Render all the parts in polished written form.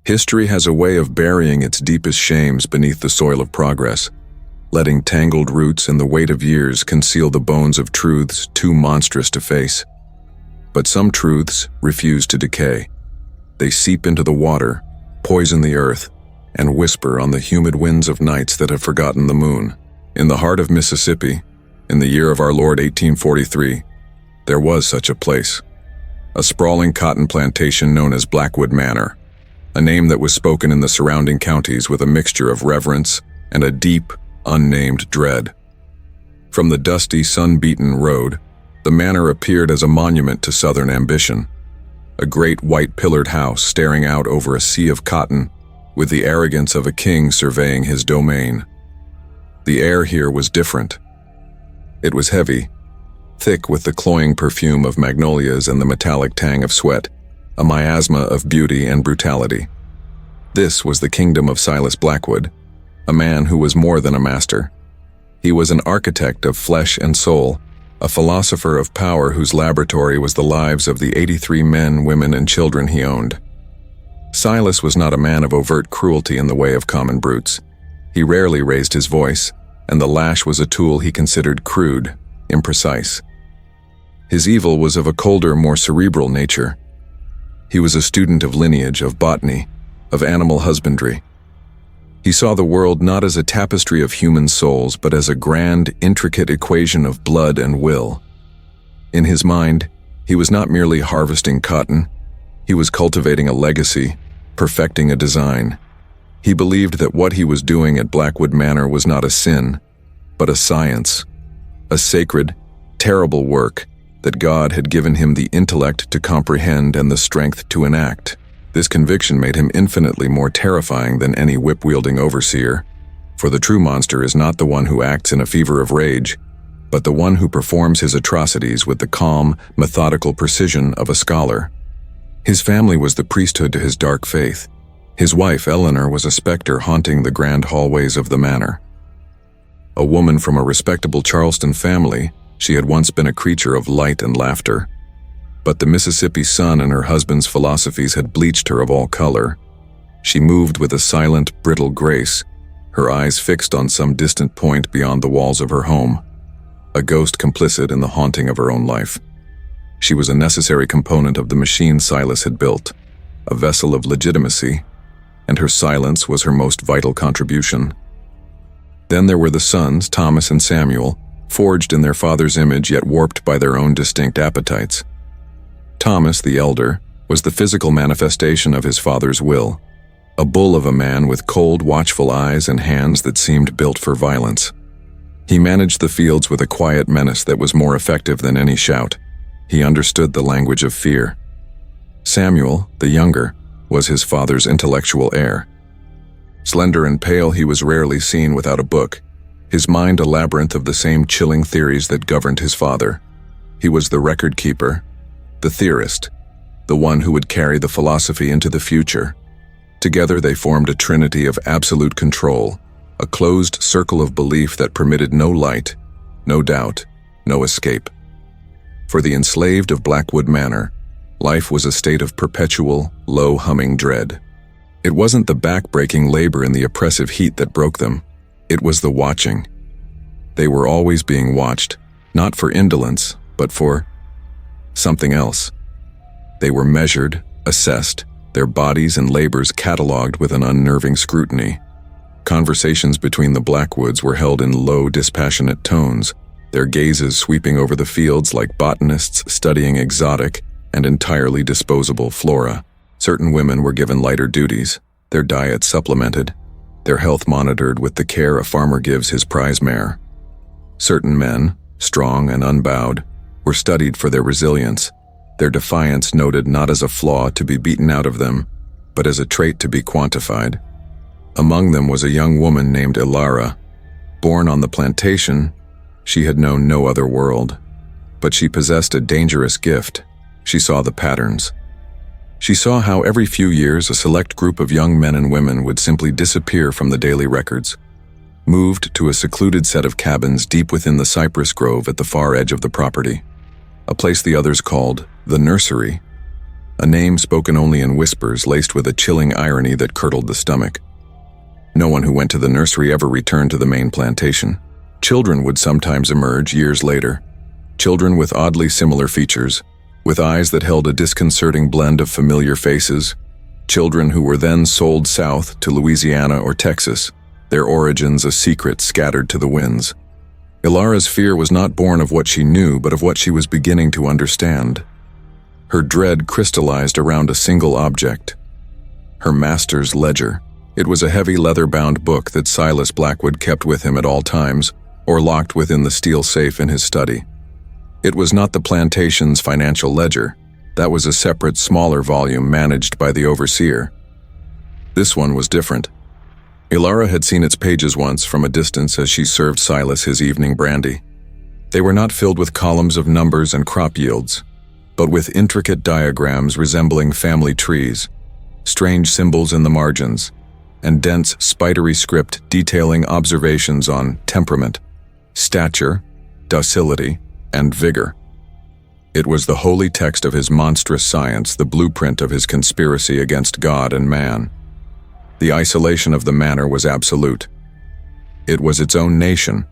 History has a way of burying its deepest shames beneath the soil of progress, letting tangled roots and the weight of years conceal the bones of truths too monstrous to face. But some truths refuse to decay. They seep into the water, poison the earth, and whisper on the humid winds of nights that have forgotten the moon. In the heart of Mississippi, in the year of our Lord 1843, there was such a place. A sprawling cotton plantation known as Blackwood Manor, a name that was spoken in the surrounding counties with a mixture of reverence and a deep, unnamed dread. From the dusty, sun-beaten road, the manor appeared as a monument to Southern ambition. A great white-pillared house staring out over a sea of cotton, with the arrogance of a king surveying his domain. The air here was different. It was heavy, thick with the cloying perfume of magnolias and the metallic tang of sweat, a miasma of beauty and brutality. This was the kingdom of Silas Blackwood, a man who was more than a master. He was an architect of flesh and soul, a philosopher of power whose laboratory was the lives of the 83 men, women, and children he owned. Silas was not a man of overt cruelty in the way of common brutes. He rarely raised his voice, and the lash was a tool he considered crude, imprecise. His evil was of a colder, more cerebral nature. He was a student of lineage, of botany, of animal husbandry. He saw the world not as a tapestry of human souls, but as a grand, intricate equation of blood and will. In his mind, he was not merely harvesting cotton. He was cultivating a legacy, perfecting a design. He believed that what he was doing at Blackwood Manor was not a sin, but a science, a sacred, terrible work that God had given him the intellect to comprehend and the strength to enact. This conviction made him infinitely more terrifying than any whip-wielding overseer, for the true monster is not the one who acts in a fever of rage, but the one who performs his atrocities with the calm, methodical precision of a scholar. His family was the priesthood to his dark faith. His wife, Eleanor, was a specter haunting the grand hallways of the manor. A woman from a respectable Charleston family, she had once been a creature of light and laughter. But the Mississippi sun and her husband's philosophies had bleached her of all color. She moved with a silent, brittle grace, her eyes fixed on some distant point beyond the walls of her home, a ghost complicit in the haunting of her own life. She was a necessary component of the machine Silas had built, a vessel of legitimacy, and her silence was her most vital contribution. Then there were the sons, Thomas and Samuel, forged in their father's image yet warped by their own distinct appetites. Thomas, the elder, was the physical manifestation of his father's will, a bull of a man with cold, watchful eyes and hands that seemed built for violence. He managed the fields with a quiet menace that was more effective than any shout. He understood the language of fear. Samuel, the younger, was his father's intellectual heir. Slender and pale, he was rarely seen without a book, his mind a labyrinth of the same chilling theories that governed his father. He was the record keeper, the theorist, the one who would carry the philosophy into the future. Together they formed a trinity of absolute control, a closed circle of belief that permitted no light, no doubt, no escape. For the enslaved of Blackwood Manor, life was a state of perpetual, low-humming dread. It wasn't the back-breaking labor in the oppressive heat that broke them. It was the watching. They were always being watched, not for indolence, but for something else. They were measured, assessed, their bodies and labors catalogued with an unnerving scrutiny. Conversations between the Blackwoods were held in low, dispassionate tones, their gazes sweeping over the fields like botanists studying exotic and entirely disposable flora. Certain women were given lighter duties, their diet supplemented, their health monitored with the care a farmer gives his prize mare. Certain men, strong and unbowed, were studied for their resilience, their defiance noted not as a flaw to be beaten out of them, but as a trait to be quantified. Among them was a young woman named Ilara. Born on the plantation, she had known no other world. But she possessed a dangerous gift. She saw the patterns. She saw how every few years a select group of young men and women would simply disappear from the daily records, moved to a secluded set of cabins deep within the cypress grove at the far edge of the property, a place the others called the nursery. a name spoken only in whispers laced with a chilling irony that curdled the stomach. No one who went to the nursery ever returned to the main plantation. Children would sometimes emerge years later, children with oddly similar features, with eyes that held a disconcerting blend of familiar faces, children who were then sold south to Louisiana or Texas, their origins a secret scattered to the winds. Ilara's fear was not born of what she knew, but of what she was beginning to understand. Her dread crystallized around a single object: her master's ledger. It was a heavy leather-bound book that Silas Blackwood kept with him at all times, or locked within the steel safe in his study. It was not the plantation's financial ledger. That was a separate, smaller volume managed by the overseer. This one was different. Ilara had seen its pages once from a distance as she served Silas his evening brandy. They were not filled with columns of numbers and crop yields, but with intricate diagrams resembling family trees, strange symbols in the margins, and dense, spidery script detailing observations on temperament, stature, docility, and vigor. It was the holy text of his monstrous science, the blueprint of his conspiracy against God and man. The isolation of the manor was absolute. It was its own nation,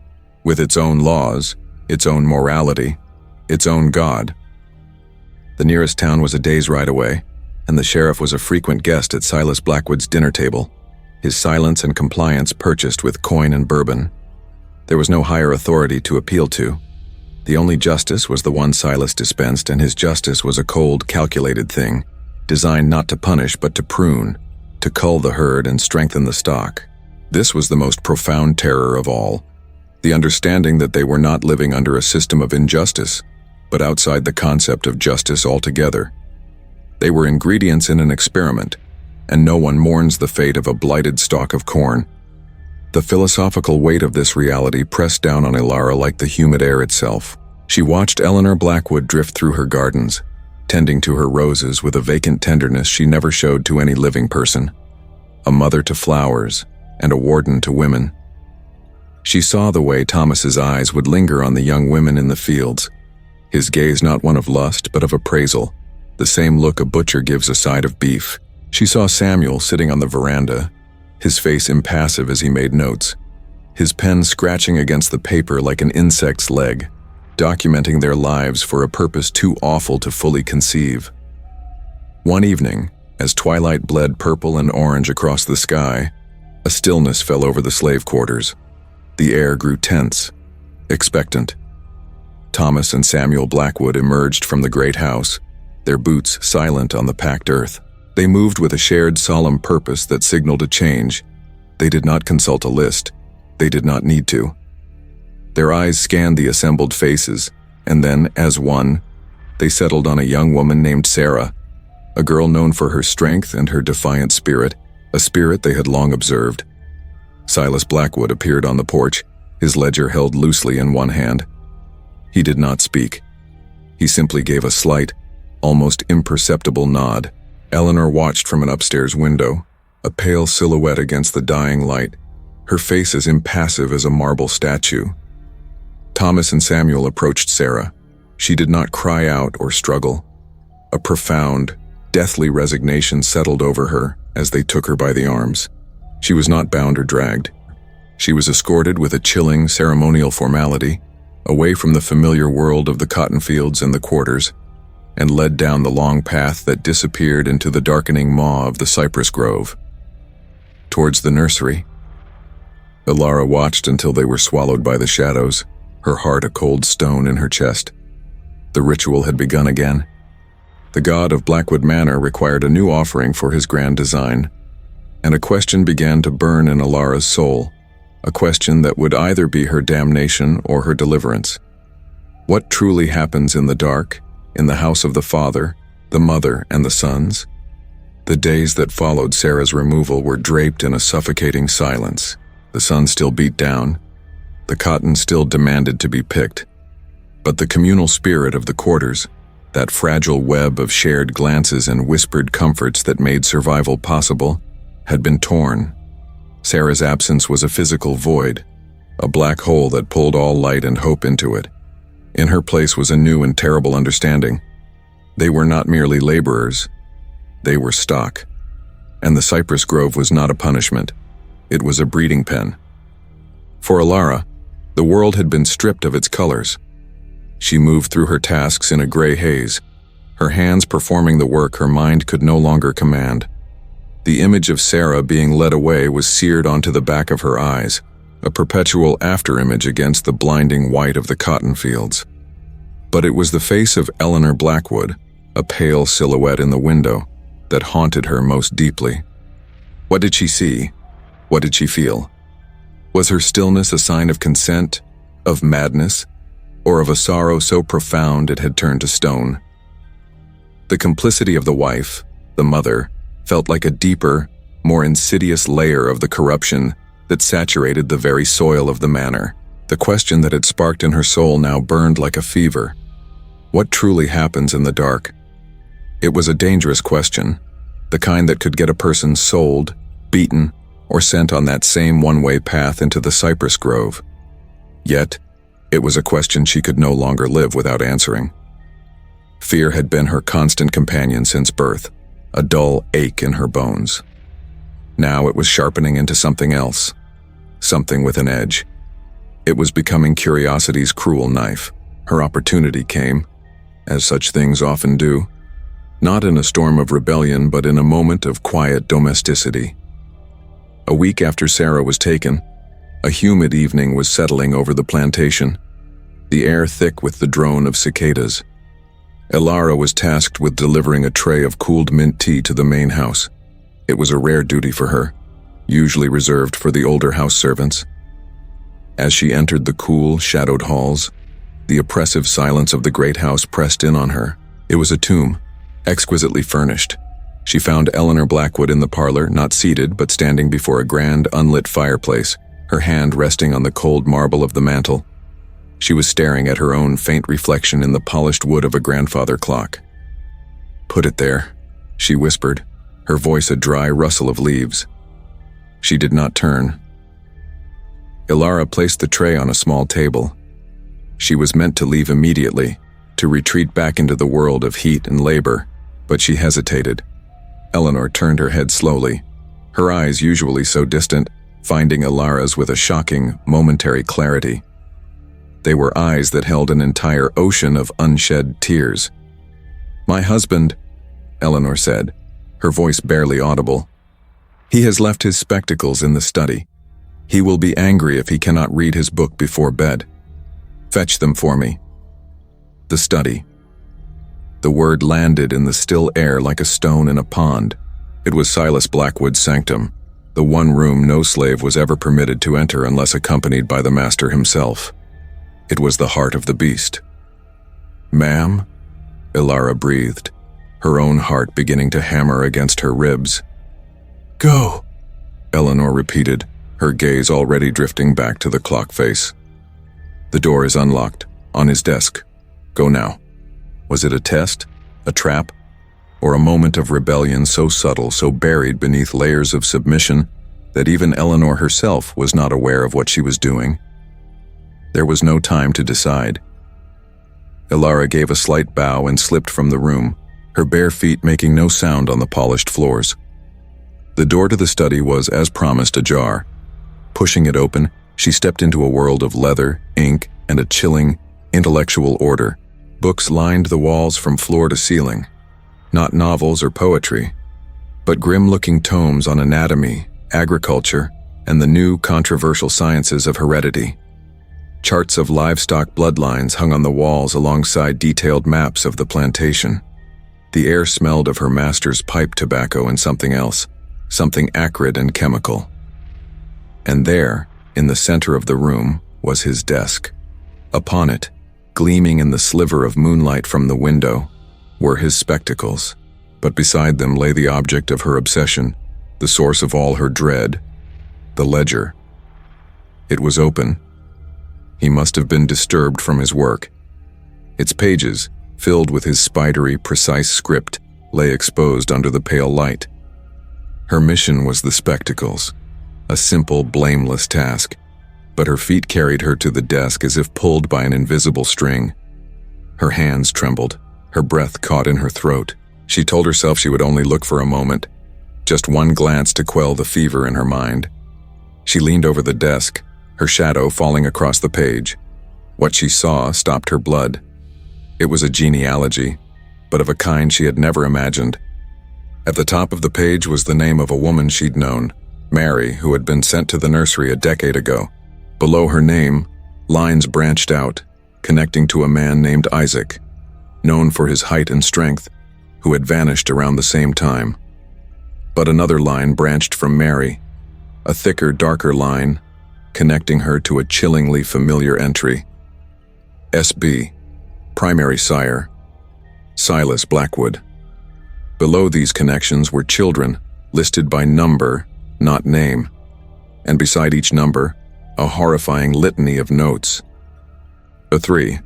with its own laws, its own morality, its own God. The nearest town was a day's ride away, and the sheriff was a frequent guest at Silas Blackwood's dinner table, his silence and compliance purchased with coin and bourbon. There was no higher authority to appeal to. The only justice was the one Silas dispensed, and his justice was a cold, calculated thing, designed not to punish but to prune, to cull the herd and strengthen the stock. This was the most profound terror of all, the understanding that they were not living under a system of injustice, but outside the concept of justice altogether. They were ingredients in an experiment, and no one mourns the fate of a blighted stalk of corn. The philosophical weight of this reality pressed down on Ilara like the humid air itself. She watched Eleanor Blackwood drift through her gardens, tending to her roses with a vacant tenderness she never showed to any living person, a mother to flowers and a warden to women. She saw the way Thomas's eyes would linger on the young women in the fields, his gaze not one of lust but of appraisal, the same look a butcher gives a side of beef. She saw Samuel sitting on the veranda, his face impassive as he made notes, his pen scratching against the paper like an insect's leg, documenting their lives for a purpose too awful to fully conceive. One evening, as twilight bled purple and orange across the sky, a stillness fell over the slave quarters. The air grew tense, expectant. Thomas and Samuel Blackwood emerged from the great house, their boots silent on the packed earth. They moved with a shared solemn purpose that signaled a change. They did not consult a list. They did not need to. Their eyes scanned the assembled faces, and then, as one, they settled on a young woman named Sarah, a girl known for her strength and her defiant spirit, a spirit they had long observed. Silas Blackwood appeared on the porch, his ledger held loosely in one hand. He did not speak. He simply gave a slight, almost imperceptible nod. Eleanor watched from an upstairs window, a pale silhouette against the dying light, her face as impassive as a marble statue. Thomas and Samuel approached Sarah. She did not cry out or struggle. A profound, deathly resignation settled over her as they took her by the arms. She was not bound or dragged. She was escorted with a chilling, ceremonial formality, away from the familiar world of the cotton fields and the quarters, and led down the long path that disappeared into the darkening maw of the cypress grove. Towards the nursery, Ilara watched until they were swallowed by the shadows, her heart a cold stone in her chest. The ritual had begun again. The god of Blackwood Manor required a new offering for his grand design, and a question began to burn in Ilara's soul, a question that would either be her damnation or her deliverance. What truly happens in the dark, in the house of the father, the mother, and the sons? The days that followed Sarah's removal were draped in a suffocating silence. The sun still beat down. The cotton still demanded to be picked. But the communal spirit of the quarters, that fragile web of shared glances and whispered comforts that made survival possible, had been torn. Sarah's absence was a physical void, a black hole that pulled all light and hope into it. In her place was a new and terrible understanding. They were not merely laborers, They were stock. And the cypress grove was not a punishment. It was a breeding pen. For Alara, the world had been stripped of its colors. She moved through her tasks in a gray haze, her hands performing the work her mind could no longer command. The image of Sarah being led away was seared onto the back of her eyes, a perpetual afterimage against the blinding white of the cotton fields. But it was the face of Eleanor Blackwood, a pale silhouette in the window, that haunted her most deeply. What did she see? What did she feel? Was her stillness a sign of consent, of madness, or of a sorrow so profound it had turned to stone? The complicity of the wife, the mother, felt like a deeper, more insidious layer of the corruption that saturated the very soil of the manor. The question that had sparked in her soul now burned like a fever. What truly happens in the dark? It was a dangerous question, the kind that could get a person sold, beaten, or sent on that same one-way path into the cypress grove. Yet, it was a question she could no longer live without answering. Fear had been her constant companion since birth, a dull ache in her bones. Now it was sharpening into something else, something with an edge. It was becoming curiosity's cruel knife. Her opportunity came, as such things often do, not in a storm of rebellion, but in a moment of quiet domesticity. A week after Sarah was taken, a humid evening was settling over the plantation, the air thick with the drone of cicadas. Alara was tasked with delivering a tray of cooled mint tea to the main house. It was a rare duty for her, usually reserved for the older house servants. As she entered the cool, shadowed halls, the oppressive silence of the great house pressed in on her. It was a tomb, exquisitely furnished. She found Eleanor Blackwood in the parlor, not seated, but standing before a grand, unlit fireplace, her hand resting on the cold marble of the mantel. She was staring at her own faint reflection in the polished wood of a grandfather clock. "Put it there," she whispered, her voice a dry rustle of leaves. She did not turn. Alara placed the tray on a small table. She was meant to leave immediately, to retreat back into the world of heat and labor, but she hesitated. Eleanor turned her head slowly, her eyes usually so distant, finding Alara's with a shocking, momentary clarity. They were eyes that held an entire ocean of unshed tears. "My husband," Eleanor said, her voice barely audible. "He has left his spectacles in the study. He will be angry if he cannot read his book before bed. Fetch them for me." The study. The word landed in the still air like a stone in a pond. It was Silas Blackwood's sanctum, the one room no slave was ever permitted to enter unless accompanied by the master himself. It was the heart of the beast. "Ma'am?" Alara breathed, her own heart beginning to hammer against her ribs. "Go," Eleanor repeated, her gaze already drifting back to the clock face. "The door is unlocked, on his desk. Go now." Was it a test, a trap, or a moment of rebellion so subtle, so buried beneath layers of submission that even Eleanor herself was not aware of what she was doing? There was no time to decide. Alara gave a slight bow and slipped from the room, her bare feet making no sound on the polished floors. The door to the study was, as promised, ajar. Pushing it open, she stepped into a world of leather, ink, and a chilling, intellectual order. Books lined the walls from floor to ceiling. Not novels or poetry, but grim-looking tomes on anatomy, agriculture, and the new controversial sciences of heredity. Charts of livestock bloodlines hung on the walls alongside detailed maps of the plantation. The air smelled of her master's pipe tobacco and something else, something acrid and chemical. And there, in the center of the room, was his desk. Upon it, gleaming in the sliver of moonlight from the window, were his spectacles, but beside them lay the object of her obsession, the source of all her dread, the ledger. It was open. He must have been disturbed from his work. Its pages, filled with his spidery, precise script, lay exposed under the pale light. Her mission was the spectacles, a simple, blameless task, but her feet carried her to the desk as if pulled by an invisible string. Her hands trembled, her breath caught in her throat, She told herself she would only look for a moment, just one glance to quell the fever in her mind. She leaned over the desk, her shadow falling across the page. What she saw stopped her blood. It was a genealogy, but of a kind she had never imagined. At the top of the page was the name of a woman she'd known, Mary, who had been sent to the nursery a decade ago. Below her name, lines branched out, connecting to a man named Isaac, known for his height and strength, who had vanished around the same time. But another line branched from Mary, a thicker, darker line, connecting her to a chillingly familiar entry. SB, primary sire, Silas Blackwood. Below these connections were children, listed by number, not name, and beside each number, a horrifying litany of notes. A 3.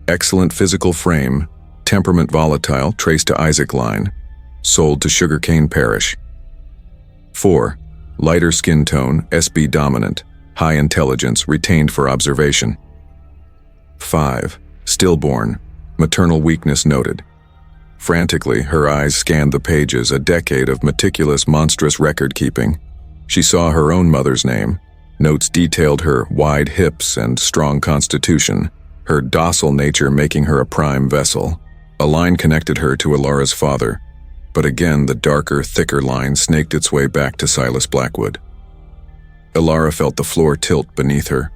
Excellent physical frame, temperament volatile, traced to Isaac line, sold to Sugarcane Parish. 4. Lighter skin tone, SB dominant, high intelligence, retained for observation. 5. Stillborn, maternal weakness noted. Frantically, her eyes scanned the pages, a decade of meticulous, monstrous record-keeping. She saw her own mother's name. Notes detailed her wide hips and strong constitution, her docile nature making her a prime vessel. A line connected her to Ilara's father, but again the darker, thicker line snaked its way back to Silas Blackwood. Ilara felt the floor tilt beneath her,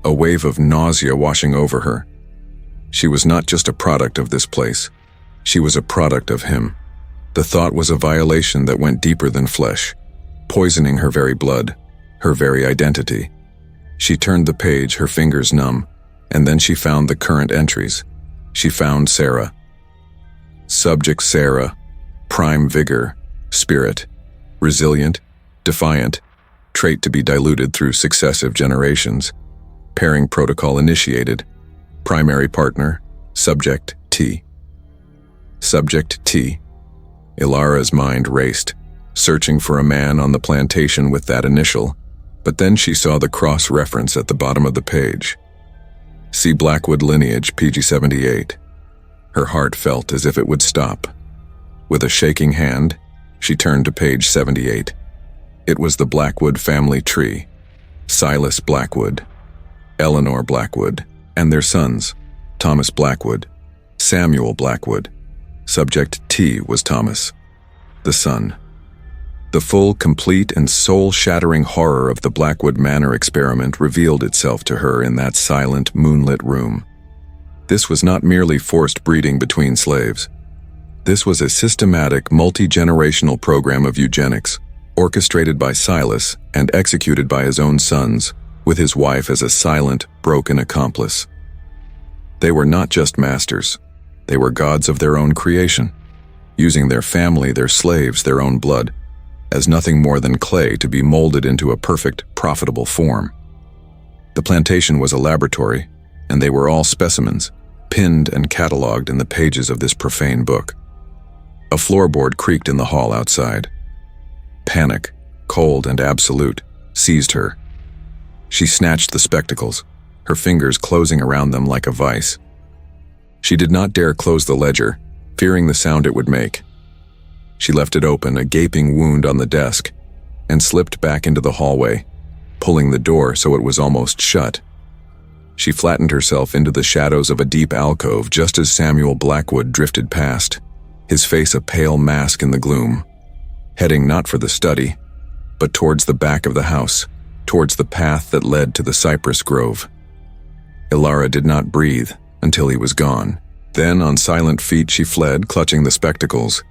a wave of nausea washing over her. She was not just a product of this place. She was a product of him. The thought was a violation that went deeper than flesh, poisoning her very blood, her very identity. She turned the page, her fingers numb, and then she found the current entries. She found Sarah. Subject Sarah, prime vigor, spirit, resilient, defiant, trait to be diluted through successive generations. Pairing protocol initiated. Primary partner, subject T. Subject T. Ilara's mind raced, searching for a man on the plantation with that initial, but then she saw the cross-reference at the bottom of the page. See Blackwood lineage, PG-78. Her heart felt as if it would stop. With a shaking hand, she turned to page 78. It was the Blackwood family tree. Silas Blackwood, Eleanor Blackwood, and their sons, Thomas Blackwood, Samuel Blackwood. Subject T was Thomas, the son. The full, complete, and soul-shattering horror of the Blackwood Manor experiment revealed itself to her in that silent, moonlit room. This was not merely forced breeding between slaves. This was a systematic, multi-generational program of eugenics, orchestrated by Silas and executed by his own sons, with his wife as a silent, broken accomplice. They were not just masters. They were gods of their own creation, using their family, their slaves, their own blood, as nothing more than clay to be molded into a perfect, profitable form. The plantation was a laboratory, and they were all specimens, pinned and catalogued in the pages of this profane book. A floorboard creaked in the hall outside. Panic, cold and absolute, seized her. She snatched the spectacles, her fingers closing around them like a vice. She did not dare close the ledger, fearing the sound it would make. She left it open, a gaping wound on the desk, and slipped back into the hallway, pulling the door so it was almost shut. She flattened herself into the shadows of a deep alcove just as Samuel Blackwood drifted past, his face a pale mask in the gloom, heading not for the study, but towards the back of the house, towards the path that led to the cypress grove. Ilara did not breathe until he was gone. Then, on silent feet, she fled, clutching the spectacles.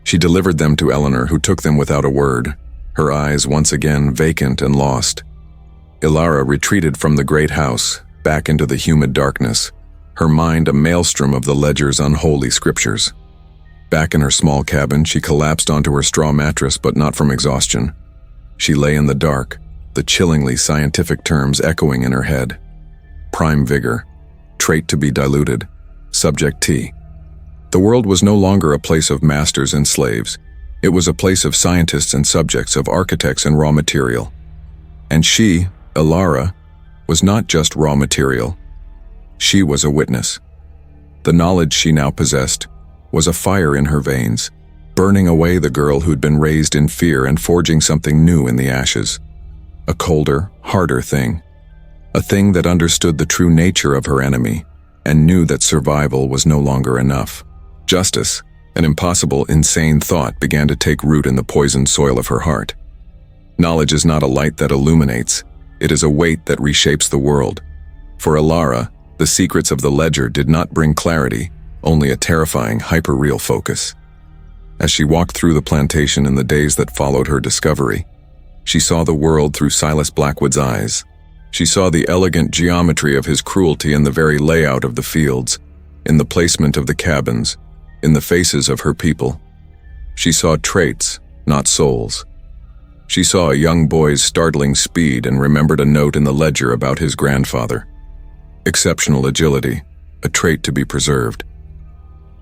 She delivered them to Eleanor, who took them without a word, her eyes once again vacant and lost. Ilara retreated from the great house, back into the humid darkness, her mind a maelstrom of the ledger's unholy scriptures. Back in her small cabin, she collapsed onto her straw mattress, but not from exhaustion. She lay in the dark, the chillingly scientific terms echoing in her head. Prime vigor, trait to be diluted, subject T. The world was no longer a place of masters and slaves. It was a place of scientists and subjects, of architects and raw material. And she, Ilara, was not just raw material. She was a witness. The knowledge she now possessed was a fire in her veins, burning away the girl who'd been raised in fear and forging something new in the ashes. A colder, harder thing. A thing that understood the true nature of her enemy and knew that survival was no longer enough. Justice, an impossible, insane thought, began to take root in the poisoned soil of her heart. Knowledge is not a light that illuminates, it is a weight that reshapes the world. For Alara, the secrets of the ledger did not bring clarity, only a terrifying, hyper-real focus. As she walked through the plantation in the days that followed her discovery, she saw the world through Silas Blackwood's eyes. She saw the elegant geometry of his cruelty in the very layout of the fields, in the placement of the cabins, in the faces of her people. She saw traits, not souls. She saw a young boy's startling speed and remembered a note in the ledger about his grandfather. Exceptional agility, a trait to be preserved.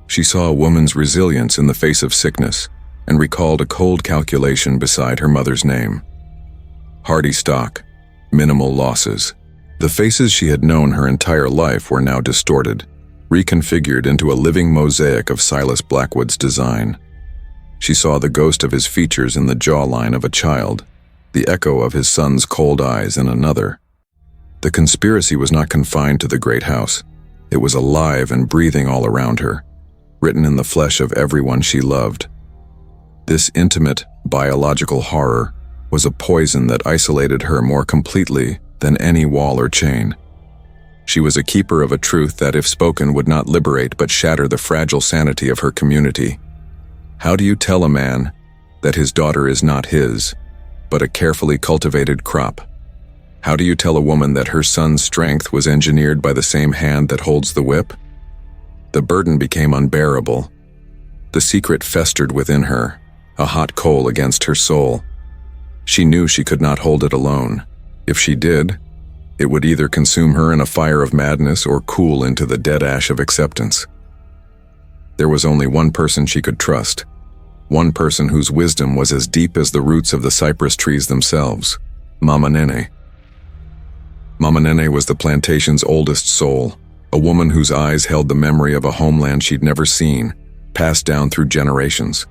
She saw a woman's resilience in the face of sickness and recalled a cold calculation beside her mother's name. Hardy stock, minimal losses. The faces she had known her entire life were now distorted, reconfigured into a living mosaic of Silas Blackwood's design. She saw the ghost of his features in the jawline of a child, the echo of his son's cold eyes in another. The conspiracy was not confined to the great house. It was alive and breathing all around her, written in the flesh of everyone she loved. This intimate, biological horror was a poison that isolated her more completely than any wall or chain. She was a keeper of a truth that, if spoken, would not liberate but shatter the fragile sanity of her community. How do you tell a man that his daughter is not his, but a carefully cultivated crop? How do you tell a woman that her son's strength was engineered by the same hand that holds the whip? The burden became unbearable. The secret festered within her, a hot coal against her soul. She knew she could not hold it alone. If she did, it would either consume her in a fire of madness or cool into the dead ash of acceptance. There was only one person she could trust, one person whose wisdom was as deep as the roots of the cypress trees themselves, Mama Nene. Mama Nene was the plantation's oldest soul, a woman whose eyes held the memory of a homeland she'd never seen, passed down through generations.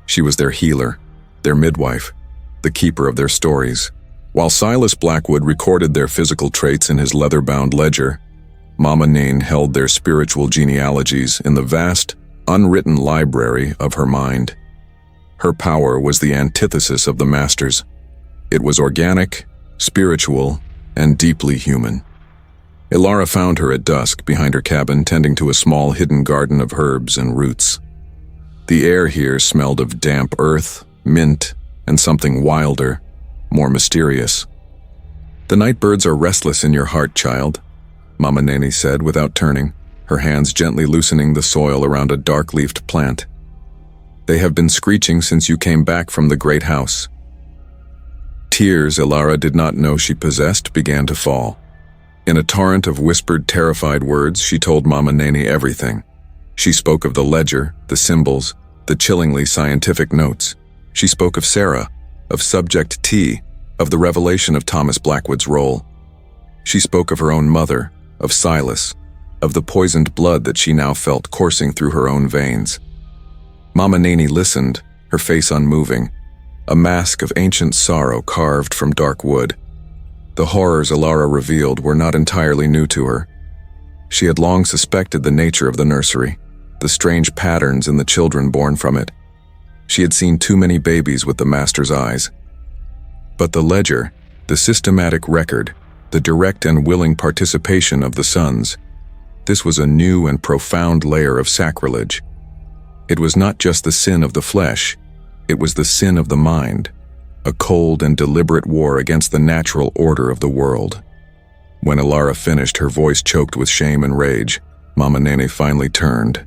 She was their healer, their midwife, the keeper of their stories. While Silas Blackwood recorded their physical traits in his leather-bound ledger, Mama Nene held their spiritual genealogies in the vast, unwritten library of her mind. Her power was the antithesis of the Master's. It was organic, spiritual, and deeply human. Ilara found her at dusk behind her cabin, tending to a small hidden garden of herbs and roots. The air here smelled of damp earth, mint, and something wilder, more mysterious. "The night birds are restless in your heart, child," Mama Nene said without turning, her hands gently loosening the soil around a dark-leafed plant. "They have been screeching since you came back from the great house." Tears Ilara did not know she possessed began to fall. In a torrent of whispered, terrified words, she told Mama Nene everything. She spoke of the ledger, the symbols, the chillingly scientific notes. She spoke of Sarah, of Subject T, of the revelation of Thomas Blackwood's role. She spoke of her own mother, of Silas, of the poisoned blood that she now felt coursing through her own veins. Mama Nene listened, her face unmoving, a mask of ancient sorrow carved from dark wood. The horrors Ilara revealed were not entirely new to her. She had long suspected the nature of the nursery, the strange patterns in the children born from it. She had seen too many babies with the Master's eyes. But the ledger, the systematic record, the direct and willing participation of the sons, this was a new and profound layer of sacrilege. It was not just the sin of the flesh, it was the sin of the mind, a cold and deliberate war against the natural order of the world. When Ilara finished, her voice choked with shame and rage, Mama Nene finally turned.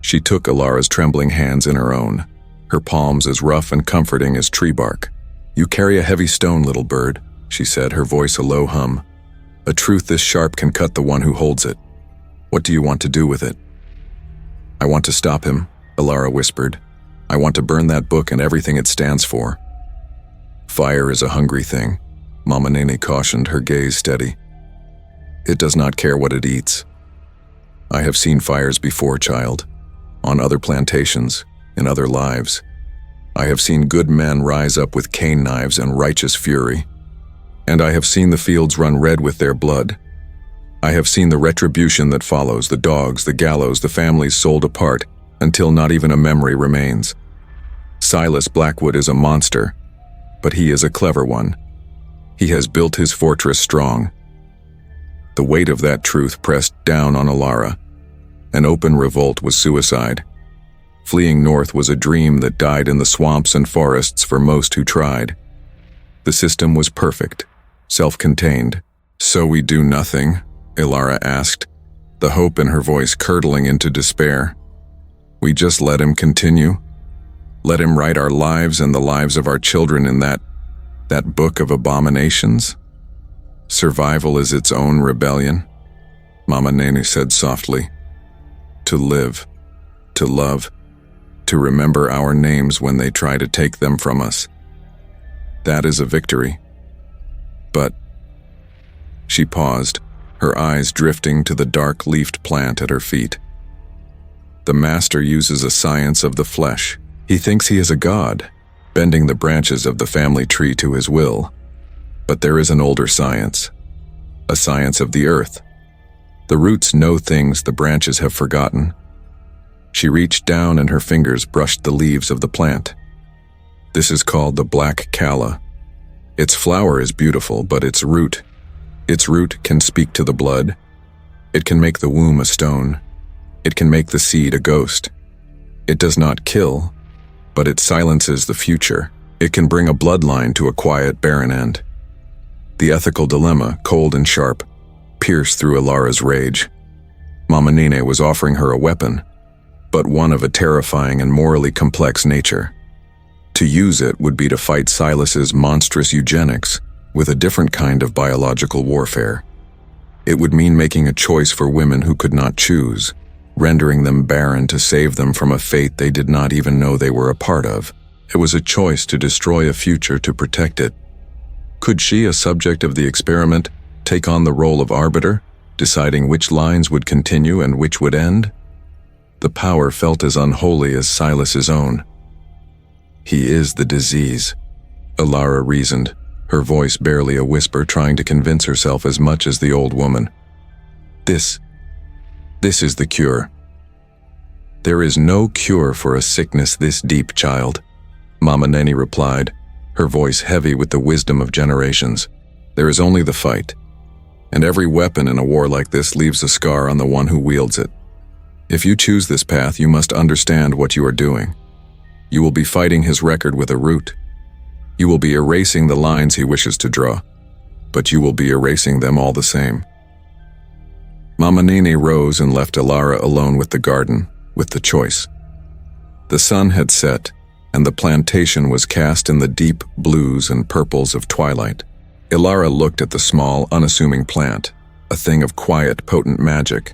She took Ilara's trembling hands in her own, her palms as rough and comforting as tree bark. "You carry a heavy stone, little bird," she said, her voice a low hum. "A truth this sharp can cut the one who holds it. What do you want to do with it?" "I want to stop him," Ilara whispered. "I want to burn that book and everything it stands for." "Fire is a hungry thing," Mama Nene cautioned, her gaze steady. "It does not care what it eats. I have seen fires before, child. on other plantations, in other lives. I have seen good men rise up with cane knives and righteous fury. And I have seen the fields run red with their blood. I have seen the retribution that follows, the dogs, the gallows, the families sold apart, until not even a memory remains. Silas Blackwood is a monster, but he is a clever one. He has built his fortress strong. The weight of that truth pressed down on Alara. An open revolt was suicide. Fleeing north was a dream that died in the swamps and forests for most who tried. The system was perfect, self-contained. "So we do nothing?" Alara asked, the hope in her voice curdling into despair. "We just let him continue? Let him write our lives and the lives of our children in that book of abominations? Survival is its own rebellion?" Mama Nene said softly. "To live, to love, to remember our names when they try to take them from us. That is a victory. But..." She paused, her eyes drifting to the dark-leafed plant at her feet. "The master uses a science of the flesh. He thinks he is a god, bending the branches of the family tree to his will. But there is an older science, a science of the earth. The roots know things the branches have forgotten." She reached down and her fingers brushed the leaves of the plant. "This is called the black calla. Its flower is beautiful, but its root can speak to the blood. It can make the womb a stone. It can make the seed a ghost. It does not kill, but it silences the future. It can bring a bloodline to a quiet, barren end." The ethical dilemma, cold and sharp, pierced through Alara's rage. Mama Nene was offering her a weapon, but one of a terrifying and morally complex nature. To use it would be to fight Silas's monstrous eugenics with a different kind of biological warfare. It would mean making a choice for women who could not choose, rendering them barren to save them from a fate they did not even know they were a part of. It was a choice to destroy a future to protect it. Could she, a subject of the experiment, take on the role of arbiter, deciding which lines would continue and which would end? The power felt as unholy as Silas's own. "He is the disease," Alara reasoned, her voice barely a whisper, trying to convince herself as much as the old woman. This is the cure." "There is no cure for a sickness this deep, child," Mama Nene replied, her voice heavy with the wisdom of generations. "There is only the fight. And every weapon in a war like this leaves a scar on the one who wields it. If you choose this path, you must understand what you are doing. You will be fighting his record with a root. You will be erasing the lines he wishes to draw, but you will be erasing them all the same." Mama Nene rose and left Alara alone with the garden, with the choice. The sun had set, and the plantation was cast in the deep blues and purples of twilight. Alara looked at the small, unassuming plant, a thing of quiet, potent magic.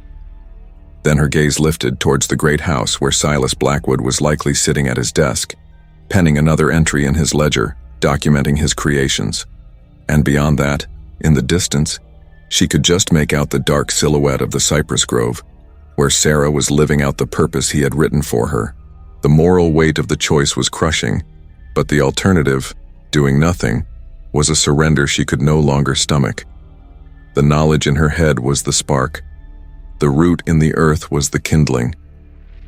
Then her gaze lifted towards the great house where Silas Blackwood was likely sitting at his desk, penning another entry in his ledger, documenting his creations. And beyond that, in the distance, she could just make out the dark silhouette of the cypress grove, where Sarah was living out the purpose he had written for her. The moral weight of the choice was crushing, but the alternative, doing nothing, was a surrender she could no longer stomach. The knowledge in her head was the spark. The root in the earth was the kindling.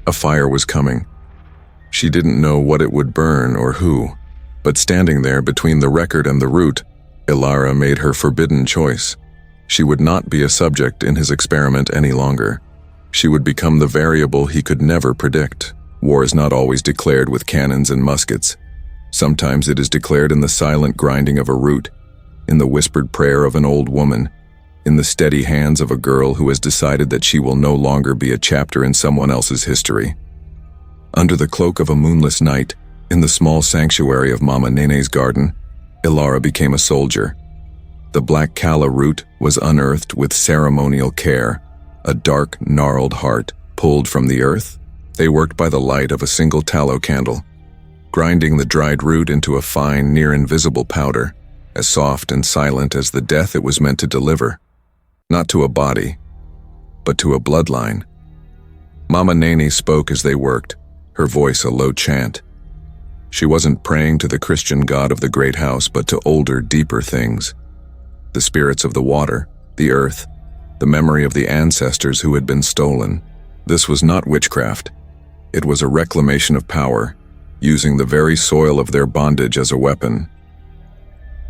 A fire was coming. She didn't know what it would burn or who, but standing there between the record and the root, Alara made her forbidden choice. She would not be a subject in his experiment any longer. She would become the variable he could never predict. War is not always declared with cannons and muskets. Sometimes it is declared in the silent grinding of a root, in the whispered prayer of an old woman, in the steady hands of a girl who has decided that she will no longer be a chapter in someone else's history. Under the cloak of a moonless night, in the small sanctuary of Mama Nene's garden, Alara became a soldier. The black calla root was unearthed with ceremonial care, a dark, gnarled heart pulled from the earth. They worked by the light of a single tallow candle, grinding the dried root into a fine, near-invisible powder, as soft and silent as the death it was meant to deliver. Not to a body, but to a bloodline. Mama Nanny spoke as they worked, her voice a low chant. She wasn't praying to the Christian God of the great house, but to older, deeper things. The spirits of the water, the earth, the memory of the ancestors who had been stolen. This was not witchcraft. It was a reclamation of power, using the very soil of their bondage as a weapon.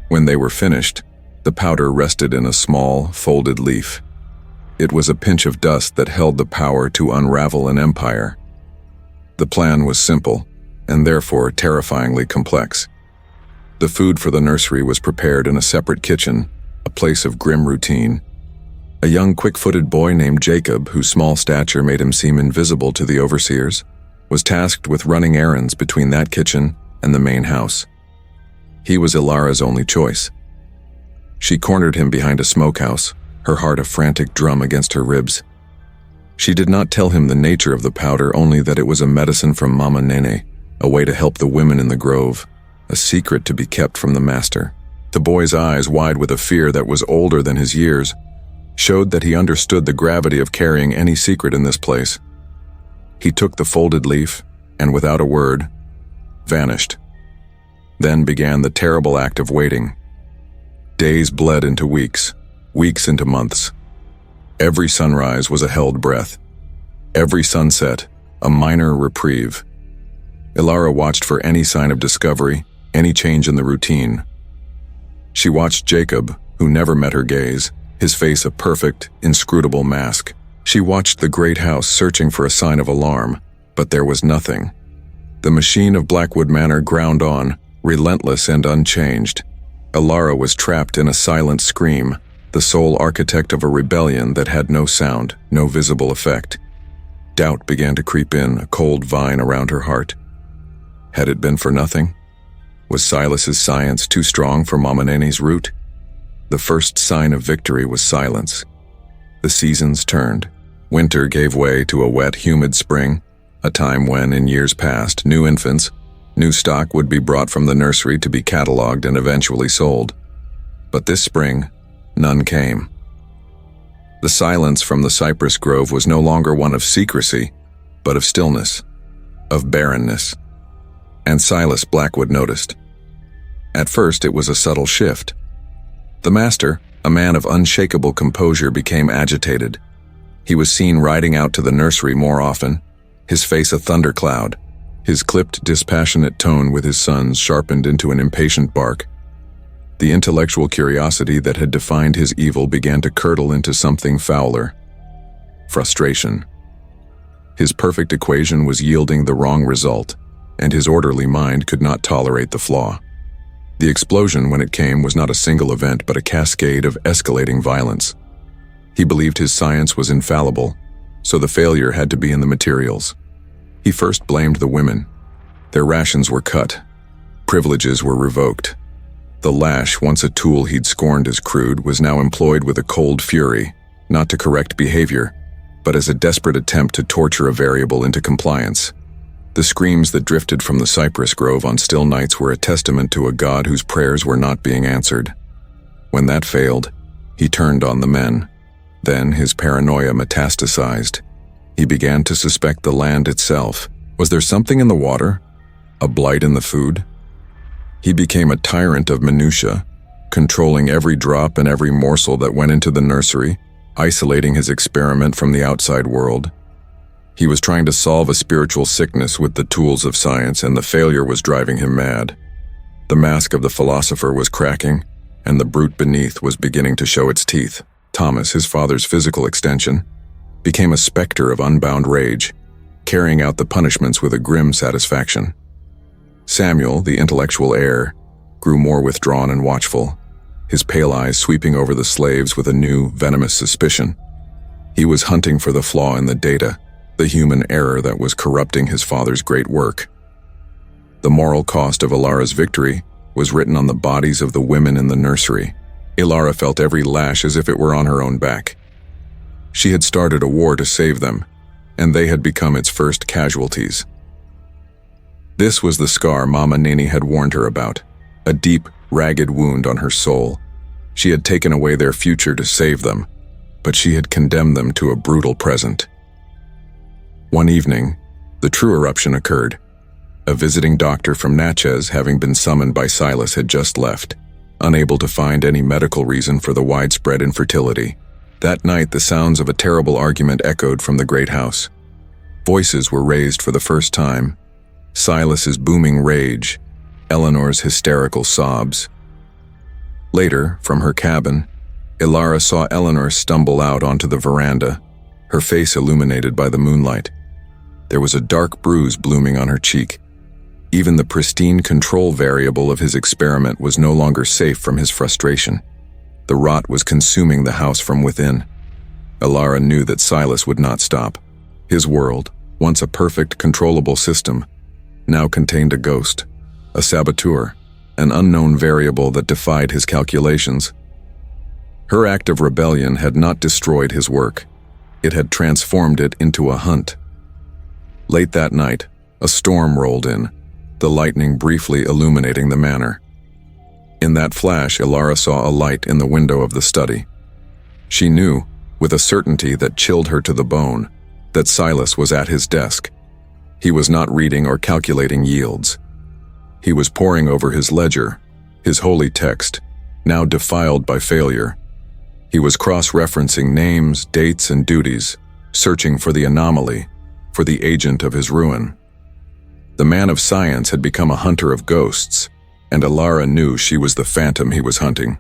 When they were finished, the powder rested in a small, folded leaf. It was a pinch of dust that held the power to unravel an empire. The plan was simple, and therefore terrifyingly complex. The food for the nursery was prepared in a separate kitchen, a place of grim routine. A young, quick-footed boy named Jacob, whose small stature made him seem invisible to the overseers, was tasked with running errands between that kitchen and the main house. He was Ilara's only choice. She cornered him behind a smokehouse, her heart a frantic drum against her ribs. She did not tell him the nature of the powder, only that it was a medicine from Mama Nene, a way to help the women in the grove, a secret to be kept from the master. The boy's eyes, wide with a fear that was older than his years, showed that he understood the gravity of carrying any secret in this place. He took the folded leaf, and without a word, vanished. Then began the terrible act of waiting. Days bled into weeks, weeks into months. Every sunrise was a held breath. Every sunset, a minor reprieve. Ilara watched for any sign of discovery, any change in the routine. She watched Jacob, who never met her gaze, his face a perfect, inscrutable mask. She watched the great house searching for a sign of alarm, but there was nothing. The machine of Blackwood Manor ground on, relentless and unchanged. Ilara was trapped in a silent scream, the sole architect of a rebellion that had no sound, no visible effect. Doubt began to creep in, a cold vine around her heart. Had it been for nothing? Was Silas's science too strong for Mama Nene's root? The first sign of victory was silence. The seasons turned. Winter gave way to a wet, humid spring, a time when, in years past, new infants, new stock would be brought from the nursery to be cataloged and eventually sold. But this spring, none came. The silence from the cypress grove was no longer one of secrecy, but of stillness, of barrenness. And Silas Blackwood noticed. At first it was a subtle shift. The master, a man of unshakable composure, became agitated. He was seen riding out to the nursery more often, his face a thundercloud, his clipped, dispassionate tone with his sons sharpened into an impatient bark. The intellectual curiosity that had defined his evil began to curdle into something fouler. Frustration. His perfect equation was yielding the wrong result, and his orderly mind could not tolerate the flaw. The explosion, when it came, was not a single event, but a cascade of escalating violence. He believed his science was infallible, so the failure had to be in the materials. He first blamed the women. Their rations were cut. Privileges were revoked. The lash, once a tool he'd scorned as crude, was now employed with a cold fury, not to correct behavior, but as a desperate attempt to torture a variable into compliance. The screams that drifted from the cypress grove on still nights were a testament to a God whose prayers were not being answered. When that failed, he turned on the men. Then his paranoia metastasized. He began to suspect the land itself. Was there something in the water? A blight in the food? He became a tyrant of minutiae, controlling every drop and every morsel that went into the nursery, isolating his experiment from the outside world. He was trying to solve a spiritual sickness with the tools of science, and the failure was driving him mad. The mask of the philosopher was cracking, and the brute beneath was beginning to show its teeth. Thomas, his father's physical extension, became a specter of unbound rage, carrying out the punishments with a grim satisfaction. Samuel, the intellectual heir, grew more withdrawn and watchful, his pale eyes sweeping over the slaves with a new, venomous suspicion. He was hunting for the flaw in the data, the human error that was corrupting his father's great work. The moral cost of Ilara's victory was written on the bodies of the women in the nursery. Ilara felt every lash as if it were on her own back. She had started a war to save them, and they had become its first casualties. This was the scar Mama Nene had warned her about, a deep, ragged wound on her soul. She had taken away their future to save them, but she had condemned them to a brutal present. One evening, the true eruption occurred. A visiting doctor from Natchez, having been summoned by Silas, had just left, unable to find any medical reason for the widespread infertility. That night, the sounds of a terrible argument echoed from the great house. Voices were raised for the first time. Silas's booming rage, Eleanor's hysterical sobs. Later, from her cabin, Ilara saw Eleanor stumble out onto the veranda, her face illuminated by the moonlight. There was a dark bruise blooming on her cheek. Even the pristine control variable of his experiment was no longer safe from his frustration. The rot was consuming the house from within. Ilara knew that Silas would not stop. His world, once a perfect, controllable system, now contained a ghost, a saboteur, an unknown variable that defied his calculations. Her act of rebellion had not destroyed his work. It had transformed it into a hunt. Late that night, a storm rolled in, the lightning briefly illuminating the manor. In that flash, Ilara saw a light in the window of the study. She knew, with a certainty that chilled her to the bone, that Silas was at his desk. He was not reading or calculating yields. He was poring over his ledger, his holy text, now defiled by failure. He was cross-referencing names, dates, and duties, searching for the anomaly, for the agent of his ruin. The man of science had become a hunter of ghosts, and Ilara knew she was the phantom he was hunting.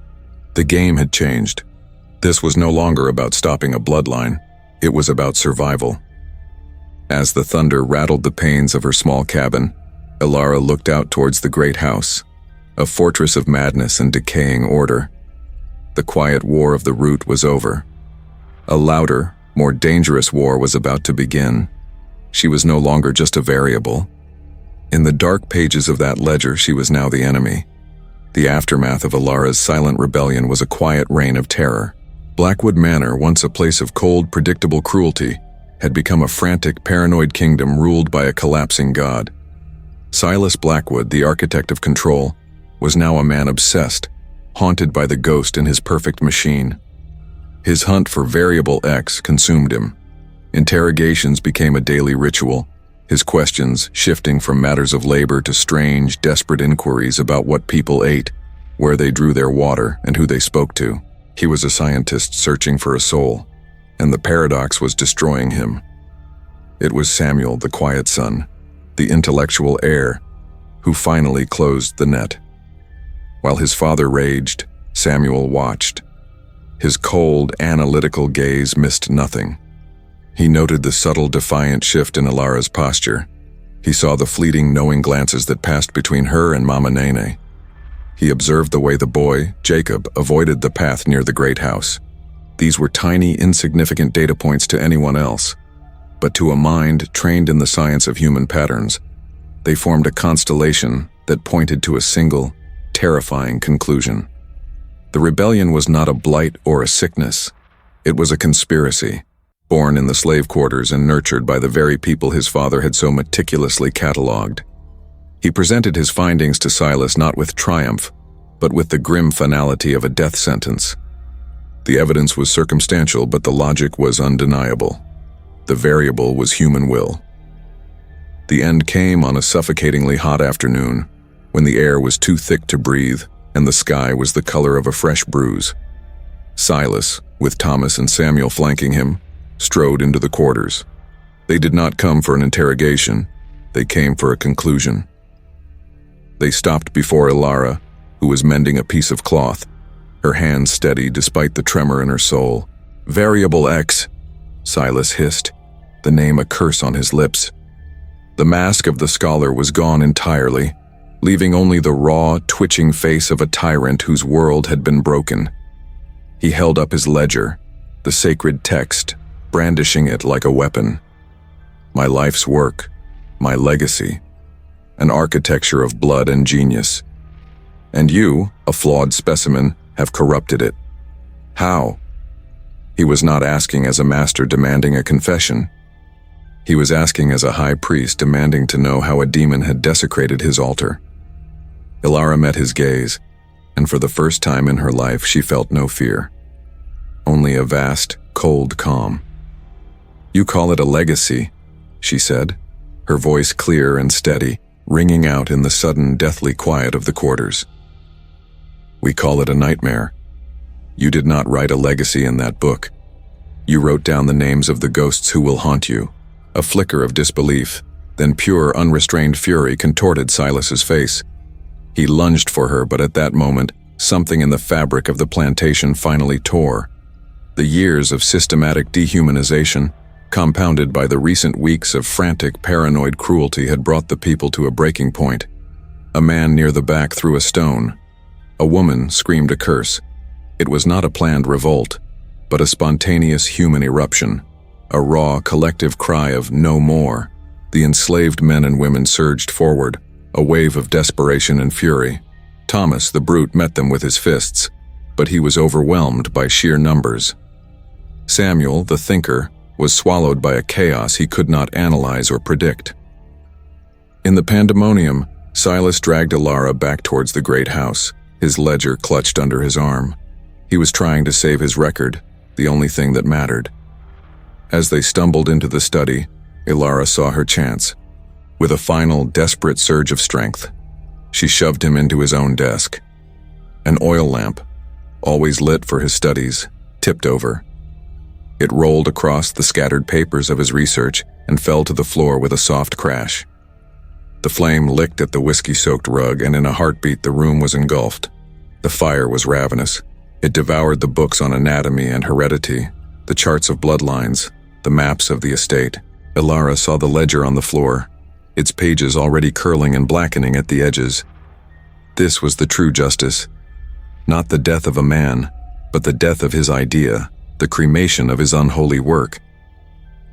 The game had changed. This was no longer about stopping a bloodline. It was about survival. As the thunder rattled the panes of her small cabin, Ilara looked out towards the great house, a fortress of madness and decaying order. The quiet war of the root was over. A louder, more dangerous war was about to begin. She was no longer just a variable. In the dark pages of that ledger, she was now the enemy. The aftermath of Ilara's silent rebellion was a quiet reign of terror. Blackwood Manor, once a place of cold, predictable cruelty, had become a frantic, paranoid kingdom ruled by a collapsing god. Silas Blackwood, the architect of control, was now a man obsessed, haunted by the ghost in his perfect machine. His hunt for variable X consumed him. Interrogations became a daily ritual, his questions shifting from matters of labor to strange, desperate inquiries about what people ate, where they drew their water, and who they spoke to. He was a scientist searching for a soul, and the paradox was destroying him. It was Samuel, the quiet son, the intellectual heir, who finally closed the net. While his father raged, Samuel watched. His cold, analytical gaze missed nothing. He noted the subtle, defiant shift in Ilara's posture. He saw the fleeting, knowing glances that passed between her and Mama Nene. He observed the way the boy, Jacob, avoided the path near the great house. These were tiny, insignificant data points to anyone else, but to a mind trained in the science of human patterns, they formed a constellation that pointed to a single, terrifying conclusion. The rebellion was not a blight or a sickness. It was a conspiracy, born in the slave quarters and nurtured by the very people his father had so meticulously catalogued. He presented his findings to Silas not with triumph, but with the grim finality of a death sentence. The evidence was circumstantial, but the logic was undeniable. The variable was human will. The end came on a suffocatingly hot afternoon, when the air was too thick to breathe and the sky was the color of a fresh bruise. Silas, with Thomas and Samuel flanking him, strode into the quarters. They did not come for an interrogation, they came for a conclusion. They stopped before Ilara, who was mending a piece of cloth, her hand steady despite the tremor in her soul. "Variable X," Silas hissed, the name a curse on his lips. The mask of the scholar was gone entirely, leaving only the raw, twitching face of a tyrant whose world had been broken. He held up his ledger, the sacred text, brandishing it like a weapon. "My life's work, my legacy, an architecture of blood and genius. And you, a flawed specimen, have corrupted it. How?" He was not asking as a master demanding a confession. He was asking as a high priest demanding to know how a demon had desecrated his altar. Ilara met his gaze, and for the first time in her life she felt no fear. Only a vast, cold calm. "You call it a legacy. she said, her voice clear and steady, ringing out in the sudden deathly quiet of the quarters. "We call it a nightmare. You did not write a legacy in that book. You wrote down the names of the ghosts who will haunt you." A flicker of disbelief, then pure, unrestrained fury contorted Silas's face. He lunged for her, but at that moment, something in the fabric of the plantation finally tore. The years of systematic dehumanization, compounded by the recent weeks of frantic, paranoid cruelty, had brought the people to a breaking point. A man near the back threw a stone. A woman screamed a curse. It was not a planned revolt, but a spontaneous human eruption, a raw, collective cry of "no more." The enslaved men and women surged forward, a wave of desperation and fury. Thomas, the brute, met them with his fists, but he was overwhelmed by sheer numbers. Samuel, the thinker, was swallowed by a chaos he could not analyze or predict. In the pandemonium, Silas dragged Ilara back towards the great house, his ledger clutched under his arm. He was trying to save his record, the only thing that mattered. As they stumbled into the study, Ilara saw her chance. With a final, desperate surge of strength, she shoved him into his own desk. An oil lamp, always lit for his studies, tipped over. It rolled across the scattered papers of his research and fell to the floor with a soft crash. The flame licked at the whiskey-soaked rug, and in a heartbeat the room was engulfed. The fire was ravenous. It devoured the books on anatomy and heredity, the charts of bloodlines, the maps of the estate. Ilara saw the ledger on the floor, its pages already curling and blackening at the edges. This was the true justice. Not the death of a man, but the death of his idea, the cremation of his unholy work.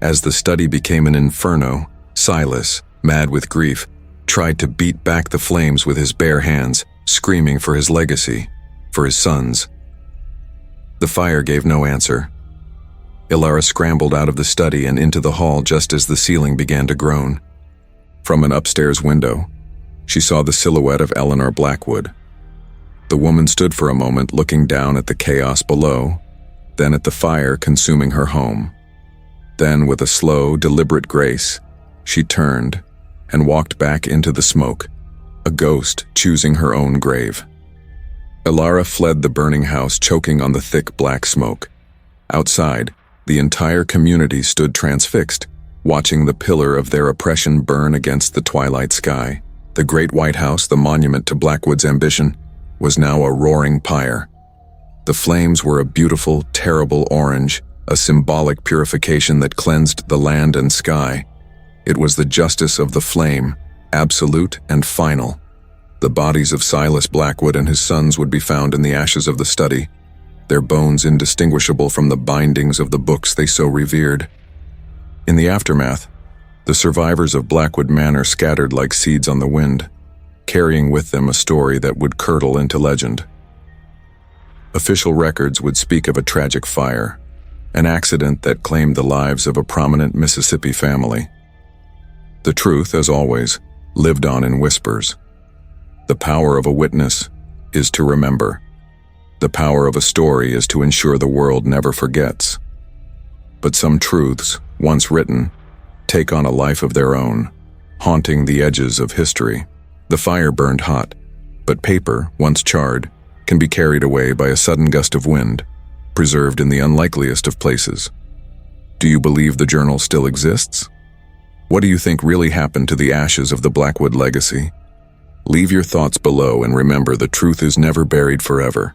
As the study became an inferno, Silas, mad with grief, tried to beat back the flames with his bare hands, screaming for his legacy, for his sons. The fire gave no answer. Ilara scrambled out of the study and into the hall just as the ceiling began to groan. From an upstairs window, she saw the silhouette of Eleanor Blackwood. The woman stood for a moment looking down at the chaos below, then at the fire consuming her home. Then, with a slow, deliberate grace, she turned and walked back into the smoke, a ghost choosing her own grave. Ilara fled the burning house, choking on the thick black smoke. Outside, the entire community stood transfixed, watching the pillar of their oppression burn against the twilight sky. The great white house, the monument to Blackwood's ambition, was now a roaring pyre. The flames were a beautiful, terrible orange, a symbolic purification that cleansed the land and sky. It was the justice of the flame, absolute and final. The bodies of Silas Blackwood and his sons would be found in the ashes of the study, their bones indistinguishable from the bindings of the books they so revered. In the aftermath, the survivors of Blackwood Manor scattered like seeds on the wind, carrying with them a story that would curdle into legend. Official records would speak of a tragic fire, an accident that claimed the lives of a prominent Mississippi family. The truth, as always, lived on in whispers. The power of a witness is to remember. The power of a story is to ensure the world never forgets. But some truths, once written, take on a life of their own, haunting the edges of history. The fire burned hot, but paper, once charred, can be carried away by a sudden gust of wind, preserved in the unlikeliest of places. Do you believe the journal still exists? What do you think really happened to the ashes of the Blackwood legacy? Leave your thoughts below and remember, the truth is never buried forever.